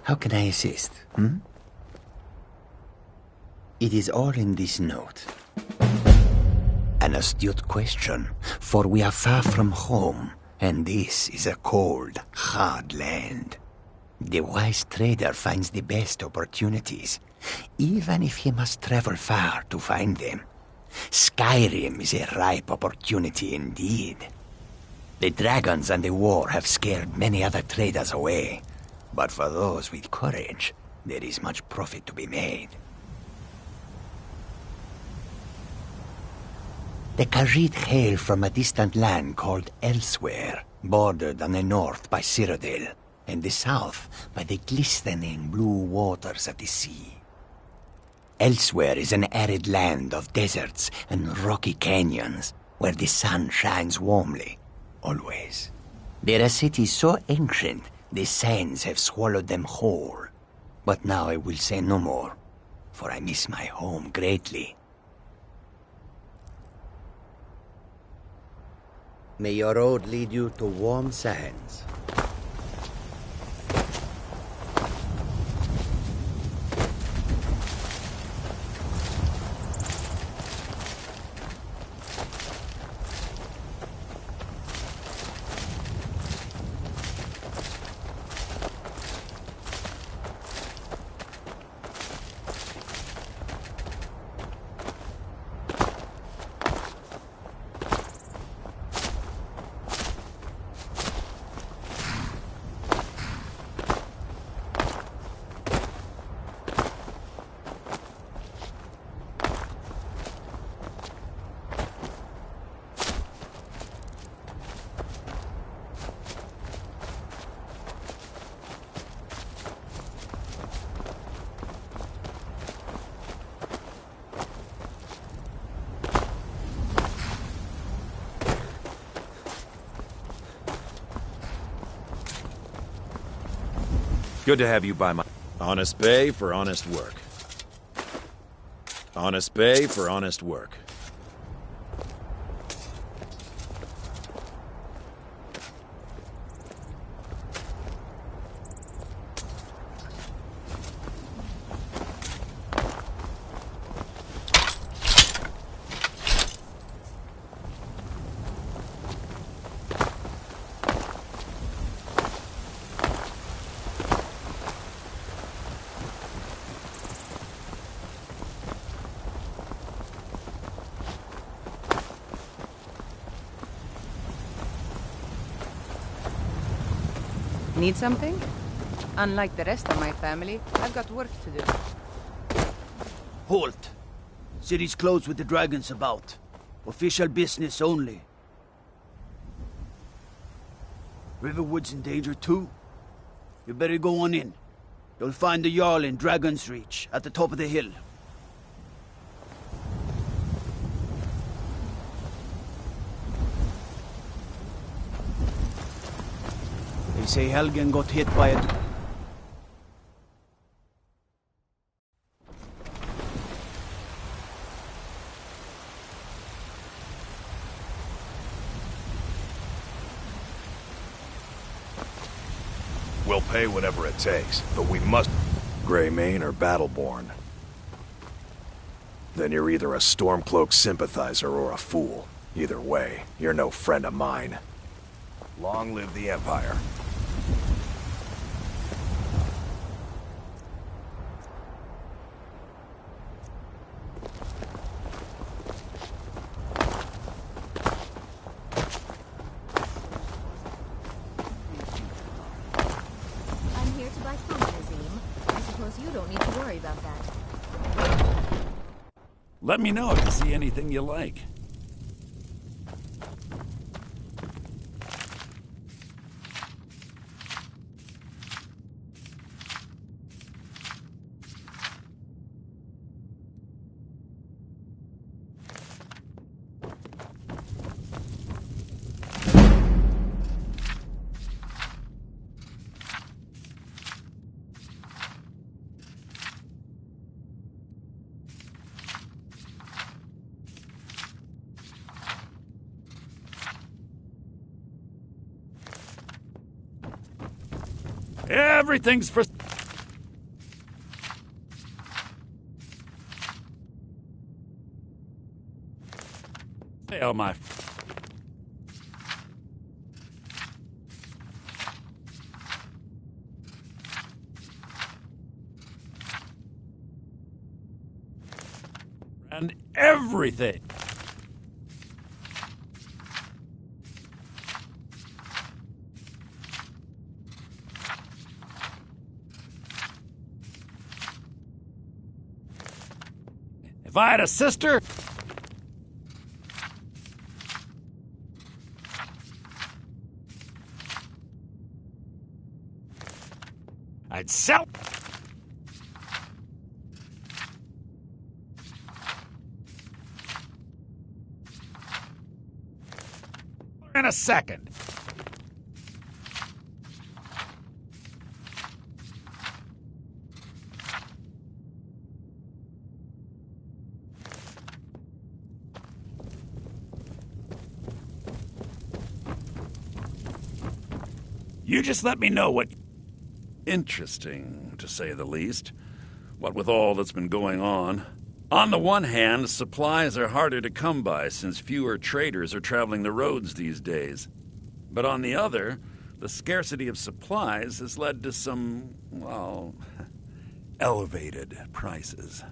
How can I assist, It is all in this note. An astute question, for we are far from home, and this is a cold, hard land. The wise trader finds the best opportunities, even if he must travel far to find them. Skyrim is a ripe opportunity indeed. The dragons and the war have scared many other traders away, but for those with courage, there is much profit to be made. The Khajiit hail from a distant land called Elsewhere, bordered on the north by Cyrodiil, and the south by the glistening blue waters of the sea. Elsewhere is an arid land of deserts and rocky canyons, where the sun shines warmly, always. There are cities so ancient, the sands have swallowed them whole. But now I will say no more, for I miss my home greatly. May your road lead you to warm sands. Good to have you by my... Honest pay for honest work. Honest pay for honest work. Need something? Unlike the rest of my family, I've got work to do. Halt! City's closed with the dragons about. Official business only. Riverwood's in danger too? You better go on in. You'll find the Jarl in Dragon's Reach, at the top of the hill. They say Helgen got hit by a... We'll pay whatever it takes, but we must... Greymane or Battleborn. Then you're either a Stormcloak sympathizer or a fool. Either way, you're no friend of mine. Long live the Empire. Let me know if you see anything you like. Everything's for... Hail, my... And everything. If I had a sister... I'd sell... in a second. You just let me know what... Interesting, to say the least. What with all that's been going on. On the one hand, supplies are harder to come by since fewer traders are traveling the roads these days. But on the other, the scarcity of supplies has led to some, well, elevated prices.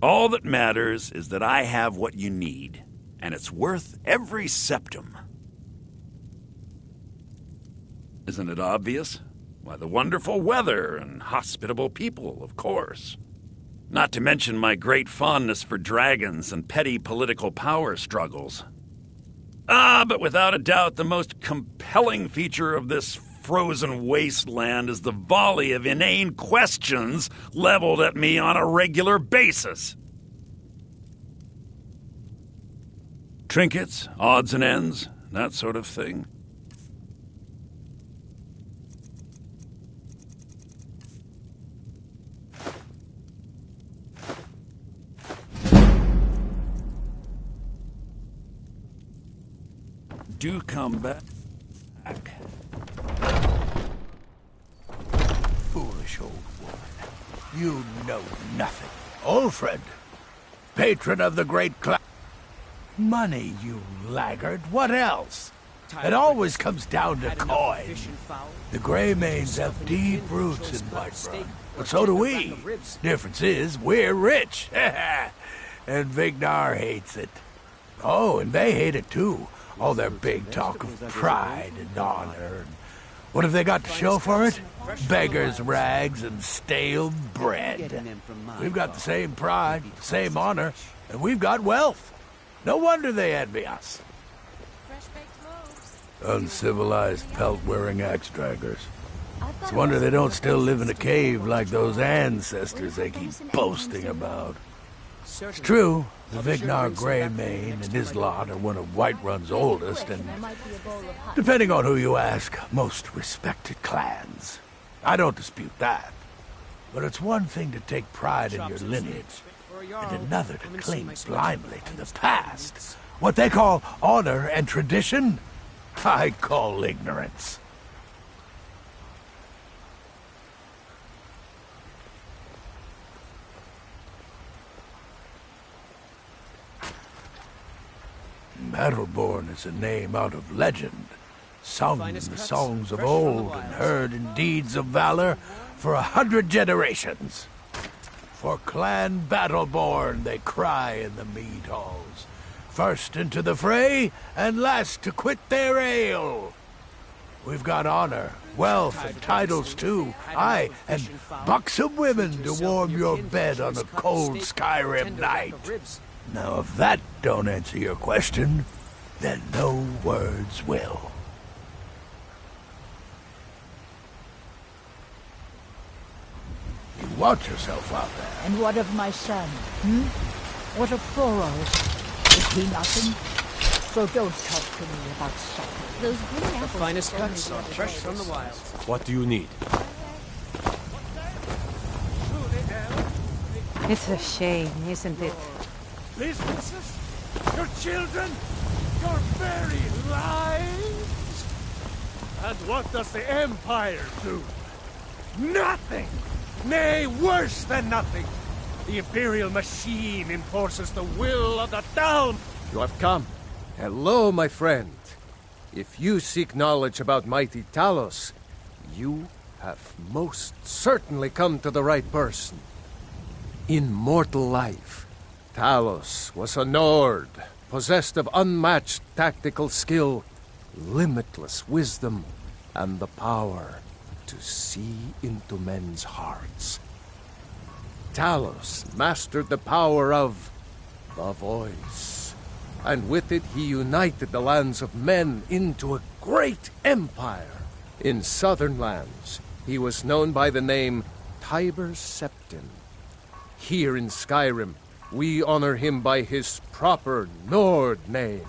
All that matters is that I have what you need, and it's worth every septum. Isn't it obvious? Why, the wonderful weather and hospitable people, of course. Not to mention my great fondness for dragons and petty political power struggles. But without a doubt, the most compelling feature of this frozen wasteland is the volley of inane questions leveled at me on a regular basis. Trinkets, odds and ends, that sort of thing. Do come back. Foolish old woman. You know nothing. Old friend. Patron of the great cloud. Money, you laggard. What else? It always comes down to coin. The Greymanes have deep roots in Whiterun, but so do we. Difference is, we're rich. And Vignar hates it. Oh, and they hate it too. All their big talk of pride and honor. And what have they got to show for it? Beggars' rags and stale bread. We've got the same pride, the same honor, and we've got wealth. No wonder they envy us. Uncivilized pelt-wearing axe-draggers. It's a wonder they don't still live in a cave like those ancestors they keep boasting about. It's true, the Vignar Greymane and his lot are one of Whiterun's oldest and, depending on who you ask, most respected clans. I don't dispute that. But it's one thing to take pride in your lineage, and another to cling blindly to the past. What they call honor and tradition, I call ignorance. Battleborn is a name out of legend, sung in the songs of old and heard in deeds of valor for 100 generations. For Clan Battleborn they cry in the mead halls, first into the fray and last to quit their ale. We've got honor, wealth, and titles too, aye, and buxom women to warm your bed on a cold Skyrim night. Now, if that don't answer your question, then no words will. You watch yourself out there. And what of my son, What of Thorol? Is he nothing? So don't talk to me about supper. Those green apples. The finest cuts are fresh from the wild. What do you need? It's a shame, isn't it? Businesses? Your children? Your very lives? And what does the Empire do? Nothing! Nay, worse than nothing! The Imperial machine enforces the will of the Thalm! You have come. Hello, my friend. If you seek knowledge about mighty Talos, you have most certainly come to the right person. In mortal life, Talos was a Nord, possessed of unmatched tactical skill, limitless wisdom, and the power to see into men's hearts. Talos mastered the power of the voice, and with it he united the lands of men into a great empire. In southern lands, he was known by the name Tiber Septim. Here in Skyrim, we honor him by his proper Nord name.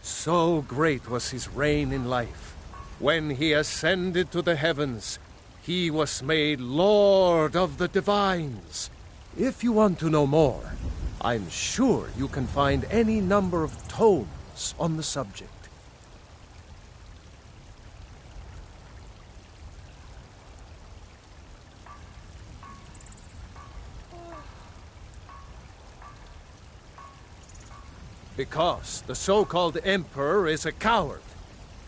So great was his reign in life. When he ascended to the heavens, he was made Lord of the Divines. If you want to know more, I'm sure you can find any number of tomes on the subject. Because the so-called Emperor is a coward.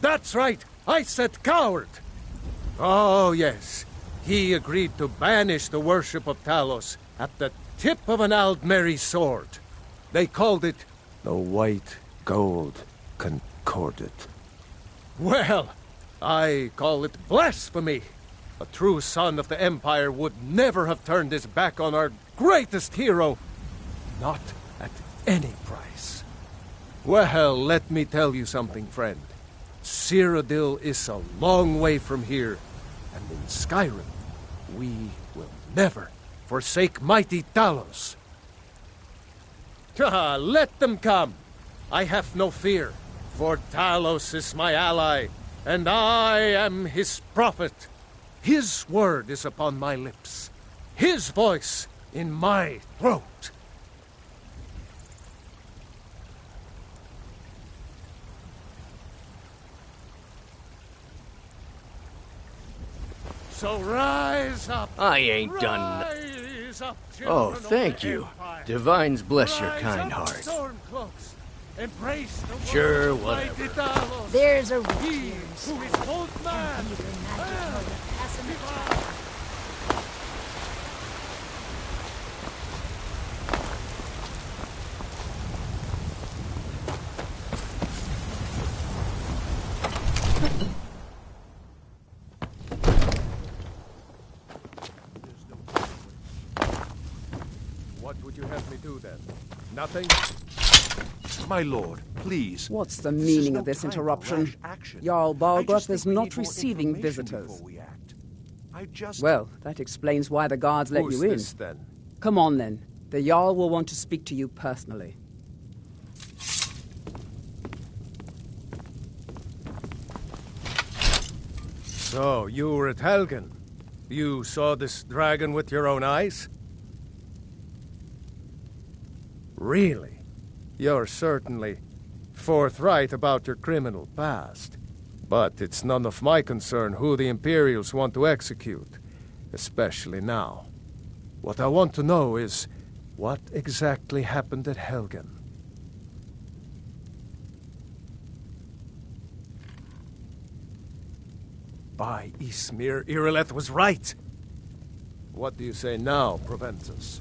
That's right, I said coward! Oh, yes. He agreed to banish the worship of Talos at the tip of an Aldmeri sword. They called it the White Gold Concordat. Well, I call it blasphemy. A true son of the Empire would never have turned his back on our greatest hero. Not at any price. Well, let me tell you something, friend. Cyrodiil is a long way from here, and in Skyrim, we will never forsake mighty Talos. Let them come. I have no fear, for Talos is my ally, and I am his prophet. His word is upon my lips, his voice in my throat. So rise up. I ain't done. Oh, thank you. Divines bless your kind heart. Sure, whatever. There's a He reason. who is both man. What would you have me do then? Nothing? My lord, please. What's the meaning of this interruption? Jarl Balgruth is not receiving visitors. Well, that explains why the guards let you in. Who's this, then? Come on, then. The Jarl will want to speak to you personally. So, you were at Helgen. You saw this dragon with your own eyes? Really? You're certainly forthright about your criminal past. But it's none of my concern who the Imperials want to execute, especially now. What I want to know is, what exactly happened at Helgen? By Ysmir, Irileth was right! What do you say now, Proventus?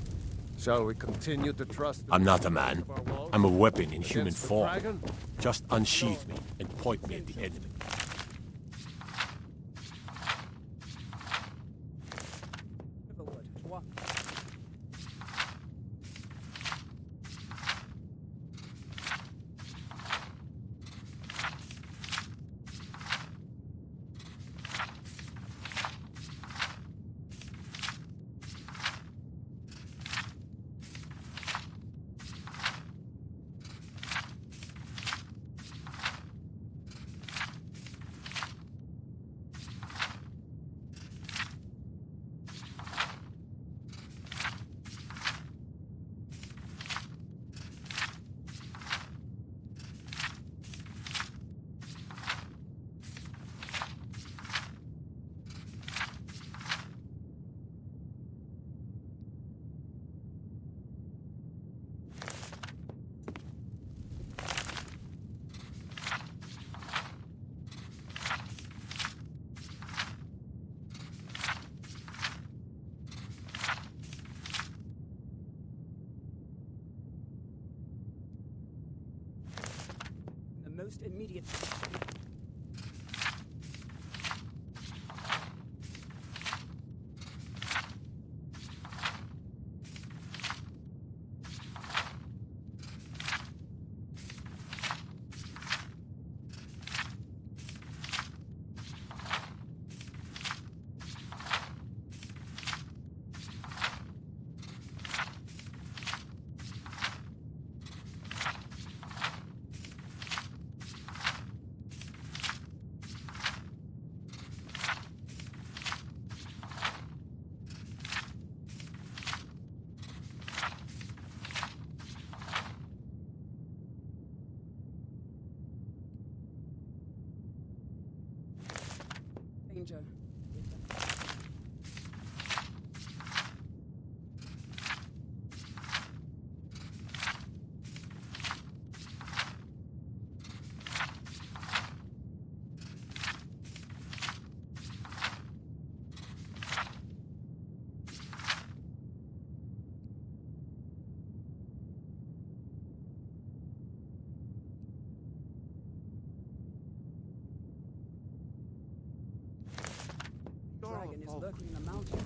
Shall we continue to trust... I'm not a man. I'm a weapon in human form. Just unsheath me and point me at the enemy. immediate. Danger. Dragon is lurking in the mountains.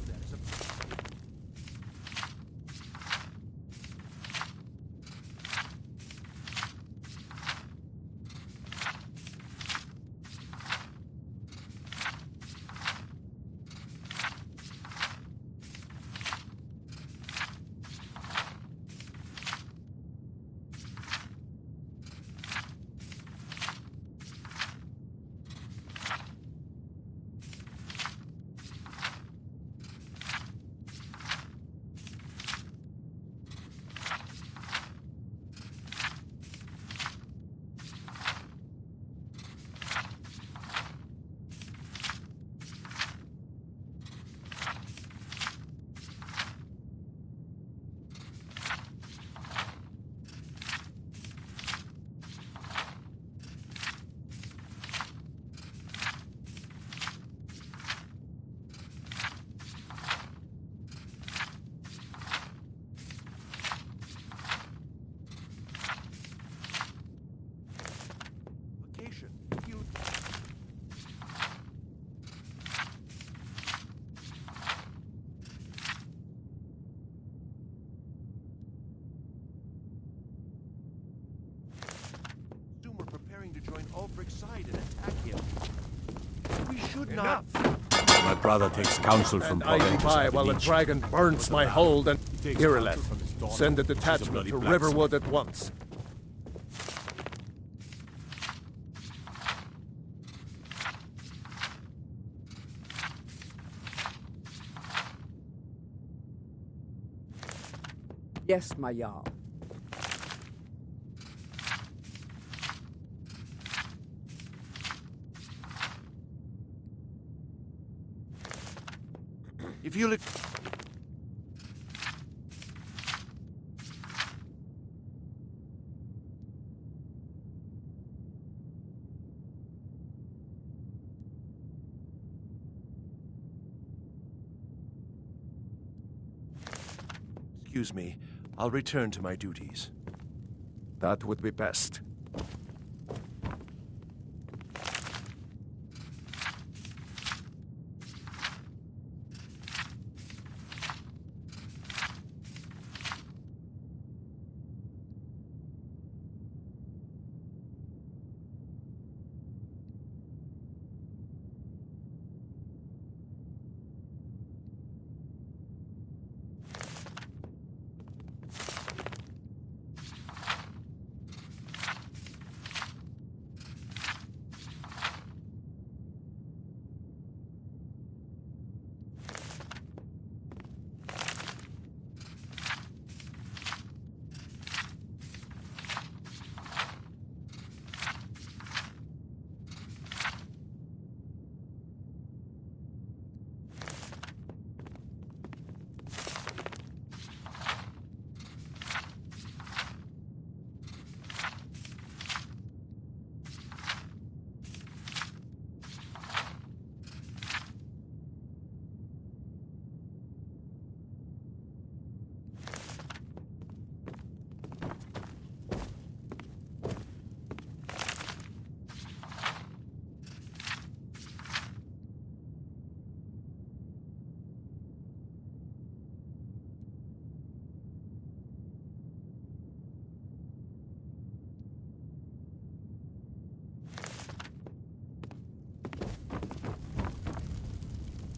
To join Ulfric's side and attack him. We should not. My brother takes counsel from I defy while the dragon burns my hold and... Irileth, send a detachment to Riverwood at once. Yes, my Jarl. If you look... Excuse me, I'll return to my duties. That would be best.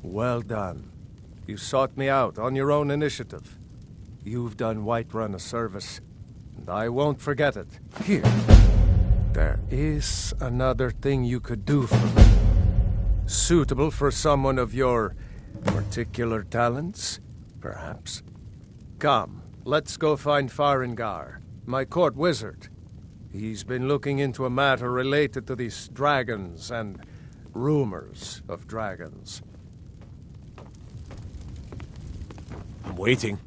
Well done. You sought me out on your own initiative. You've done Whiterun a service, and I won't forget it. Here. There is another thing you could do for me. Suitable for someone of your particular talents, perhaps. Come, let's go find Farengar, my court wizard. He's been looking into a matter related to these dragons and rumors of dragons. I'm waiting.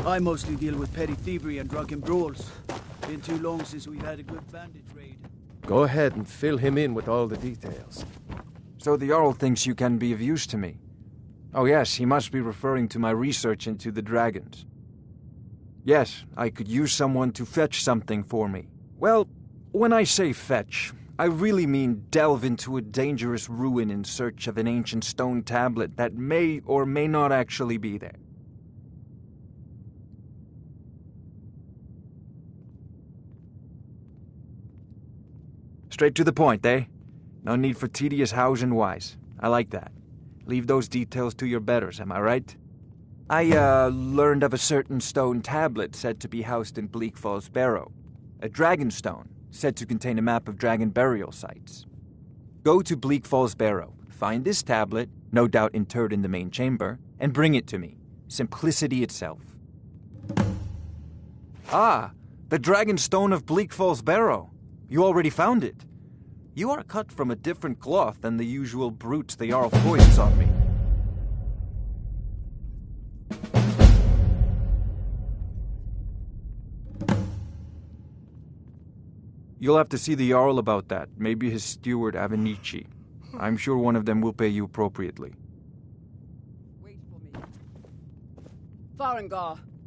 I mostly deal with petty thievery and drunken brawls. Been too long since we've had a good bandit raid. Go ahead and fill him in with all the details. So the Jarl thinks you can be of use to me. Oh yes, he must be referring to my research into the dragons. Yes, I could use someone to fetch something for me. Well, when I say fetch, I really mean delve into a dangerous ruin in search of an ancient stone tablet that may or may not actually be there. Straight to the point, eh? No need for tedious hows and whys. I like that. Leave those details to your betters, am I right? I, learned of a certain stone tablet said to be housed in Bleak Falls Barrow. A dragon stone, said to contain a map of dragon burial sites. Go to Bleak Falls Barrow, find this tablet, no doubt interred in the main chamber, and bring it to me. Simplicity itself. Ah, the dragon stone of Bleak Falls Barrow. You already found it. You are cut from a different cloth than the usual brutes the Jarl foists on me. You'll have to see the Jarl about that, maybe his steward Avenici. I'm sure one of them will pay you appropriately. Wait for me. Farengar,